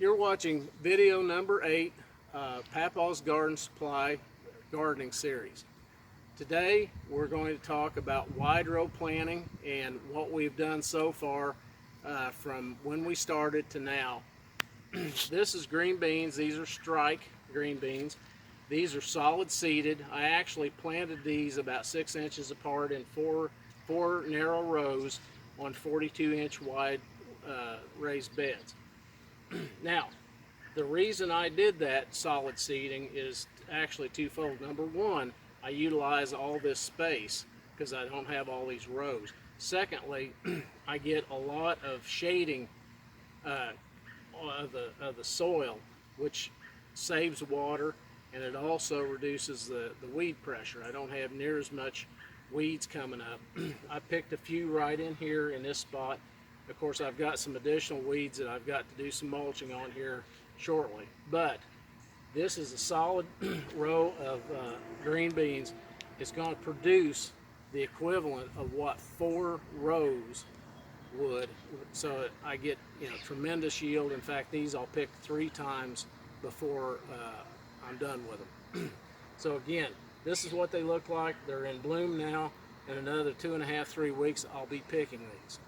You're watching video number 8, Papaws Garden Supply Gardening Series. Today we're going to talk about wide row planting and what we've done so far from when we started to now. This is green beans. These are strike green beans. These are solid seeded. I actually planted these about 6 inches apart in four narrow rows on 42-inch wide raised beds. Now, the reason I did that solid seeding is actually twofold. Number one, I utilize all this space because I don't have all these rows. Secondly, I get a lot of shading of the soil, which saves water, and it also reduces the weed pressure. I don't have near as much weeds coming up. I picked a few right in here in this spot. Of course, I've got some additional weeds that I've got to do some mulching on here shortly. But this is a solid row of green beans. It's going to produce the equivalent of what 4 rows would. So I get tremendous yield. In fact, these I'll pick 3 times before I'm done with them. So again, this is what they look like. They're in bloom now. In another 2.5, 3 weeks, I'll be picking these.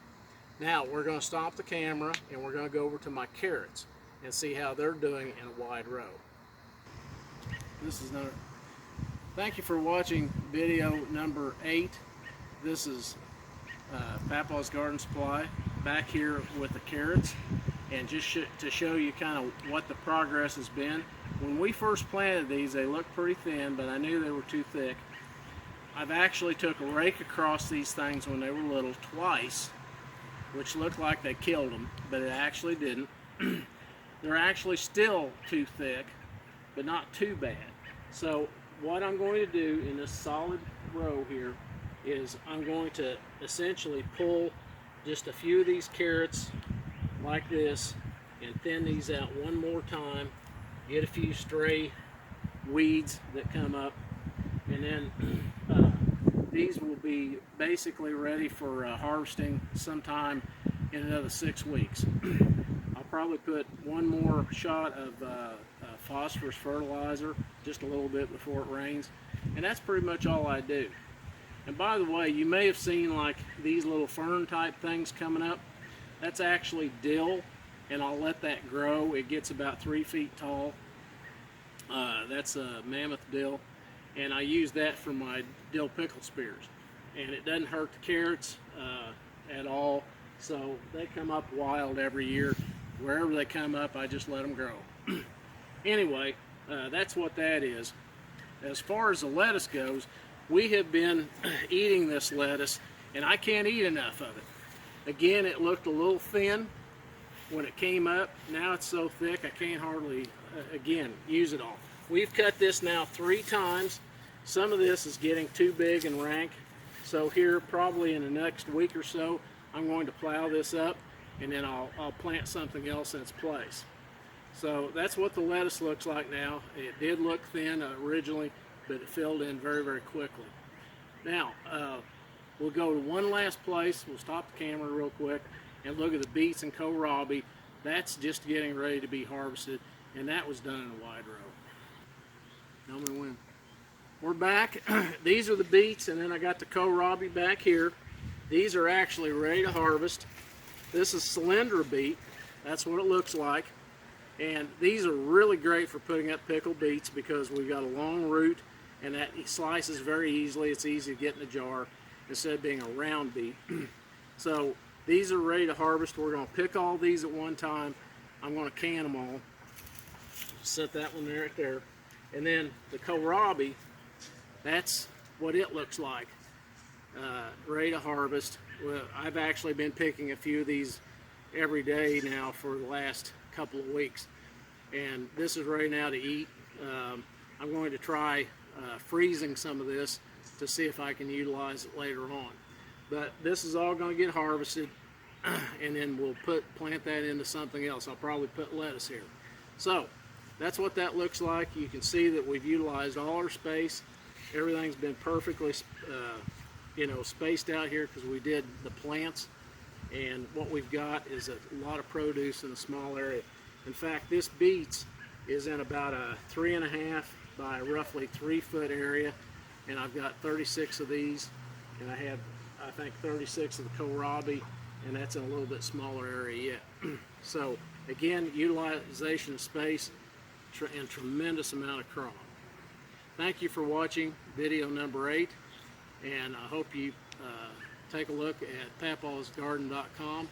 Now we're going to stop the camera and we're going to go over to my carrots and see how they're doing in a wide row. This is another. Thank you for watching video number 8. This is Papaws Garden Supply back here with the carrots, and just to show you kind of what the progress has been. When we first planted these, they looked pretty thin, but I knew they were too thick. I've actually took a rake across these things when they were little twice, which looked like they killed them, but it actually didn't. They're actually still too thick, but not too bad. So what I'm going to do in this solid row here is I'm going to essentially pull just a few of these carrots like this and thin these out one more time, get a few stray weeds that come up, and then these will be basically ready for harvesting sometime in another 6 weeks. I'll probably put one more shot of phosphorus fertilizer, just a little bit before it rains, and that's pretty much all I do. And by the way, you may have seen like these little fern type things coming up. That's actually dill, and I'll let that grow. It gets about 3 feet tall. That's a mammoth dill, and I use that for my dill pickle spears, and it doesn't hurt the carrots at all. So they come up wild every year. Wherever they come up, I just let them grow. Anyway, that's what that is. As far as the lettuce goes, we have been eating this lettuce, and I can't eat enough of it. Again, it looked a little thin when it came up. Now it's so thick I can't hardly, again, use it all. We've cut this now 3 times. Some of this is getting too big and rank. So here, probably in the next week or so, I'm going to plow this up, and then I'll plant something else in its place. So that's what the lettuce looks like now. It did look thin originally, but it filled in very, very quickly. Now, we'll go to one last place. We'll stop the camera real quick and look at the beets and kohlrabi. That's just getting ready to be harvested, and that was done in a wide row. Tell me when. We're back. These are the beets, and then I got the kohlrabi back here. These are actually ready to harvest. This is cylinder beet. That's what it looks like. And these are really great for putting up pickled beets because we've got a long root, and that slices very easily. It's easy to get in a jar instead of being a round beet. So these are ready to harvest. We're going to pick all these at one time. I'm going to can them all. Set that one right there. And then the kohlrabi, that's what it looks like. Ready to harvest. Well, I've actually been picking a few of these every day now for the last couple of weeks, and this is ready now to eat. I'm going to try freezing some of this to see if I can utilize it later on, but this is all going to get harvested, and then we'll plant that into something else. I'll probably put lettuce here. So that's what that looks like. You can see that we've utilized all our space. Everything's been perfectly spaced out here because we did the plants, and what we've got is a lot of produce in a small area. In fact, this Beets is in about a 3.5 by roughly 3 foot area, and I've got 36 of these, and I have, I think, 36 of the kohlrabi, and that's in a little bit smaller area yet. So again, utilization of space and tremendous amount of crawl. Thank you for watching video number 8, and I hope you take a look at papawsgarden.com